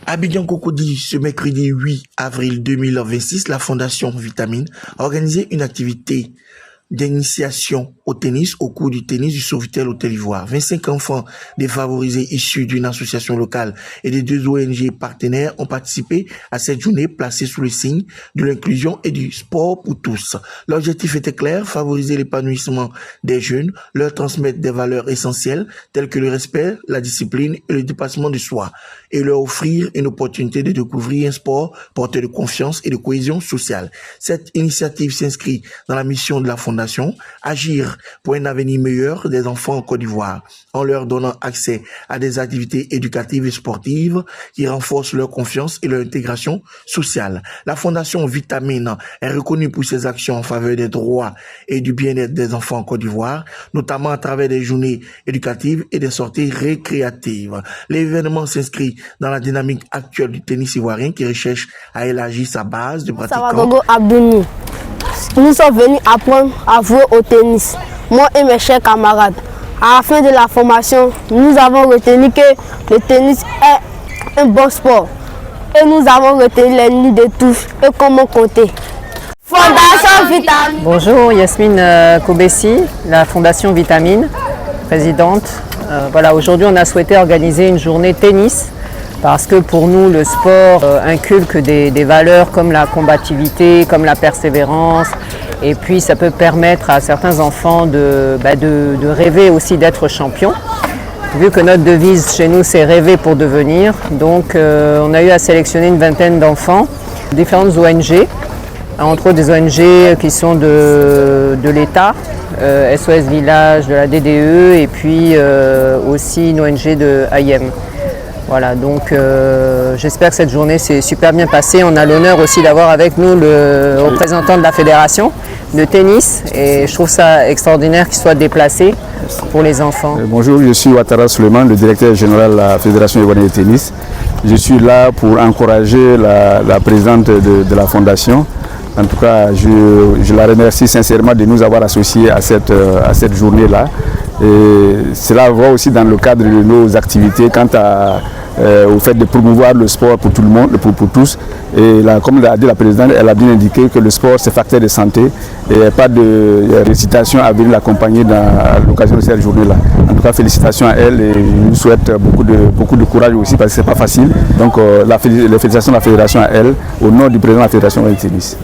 À Abidjan-Cocody, ce mercredi 8 avril 2026, la Fondation Vitamine a organisé une activité d'initiation au tennis au cours du tennis du Sofitel au Côte d'Ivoire. 25 enfants défavorisés issus d'une association locale et des 2 ONG partenaires ont participé à cette journée placée sous le signe de l'inclusion et du sport pour tous. L'objectif était clair, favoriser l'épanouissement des jeunes, leur transmettre des valeurs essentielles telles que le respect, la discipline et le dépassement de soi et leur offrir une opportunité de découvrir un sport porteur de confiance et de cohésion sociale. Cette initiative s'inscrit dans la mission de la Fondation, agir pour un avenir meilleur des enfants en Côte d'Ivoire, en leur donnant accès à des activités éducatives et sportives qui renforcent leur confiance et leur intégration sociale. La Fondation Vitamine est reconnue pour ses actions en faveur des droits et du bien-être des enfants en Côte d'Ivoire, notamment à travers des journées éducatives et des sorties récréatives. L'événement s'inscrit dans la dynamique actuelle du tennis ivoirien qui recherche à élargir sa base de pratiquants. Nous sommes venus apprendre à jouer au tennis, moi et mes chers camarades. À la fin de la formation, nous avons retenu que le tennis est un bon sport. Et nous avons retenu les lignes de touche et comment compter. Fondation Vitamine. Bonjour, Yasmine Kobessi, la Fondation Vitamine, présidente. Voilà, aujourd'hui on a souhaité organiser une journée tennis parce que pour nous le sport inculque des valeurs comme la combativité, comme la persévérance, et puis ça peut permettre à certains enfants de rêver aussi d'être champions. Vu que notre devise chez nous c'est rêver pour devenir, donc on a eu à sélectionner une vingtaine d'enfants, différentes ONG, entre autres des ONG qui sont de l'État, SOS Village, de la DDE et puis aussi une ONG de AIM. Voilà, donc j'espère que cette journée s'est super bien passée. On a l'honneur aussi d'avoir avec nous le représentant de la fédération de tennis et je trouve ça extraordinaire qu'il soit déplacé pour les enfants. Bonjour, je suis Ouattara Suleiman, le directeur général de la Fédération ivoirienne de tennis. Je suis là pour encourager la présidente de la fondation. En tout cas, je la remercie sincèrement de nous avoir associés à cette journée-là. Et cela va aussi dans le cadre de nos activités quant au fait de promouvoir le sport pour tout le monde, pour tous. Et là, comme l'a dit la présidente, elle a bien indiqué que le sport c'est facteur de santé et il n'y a pas de récitation à venir l'accompagner à l'occasion de cette journée-là. En tout cas, félicitations à elle et je nous souhaite beaucoup de courage aussi parce que c'est pas facile. Donc les félicitations de la fédération à elle, au nom du président de la fédération de tennis.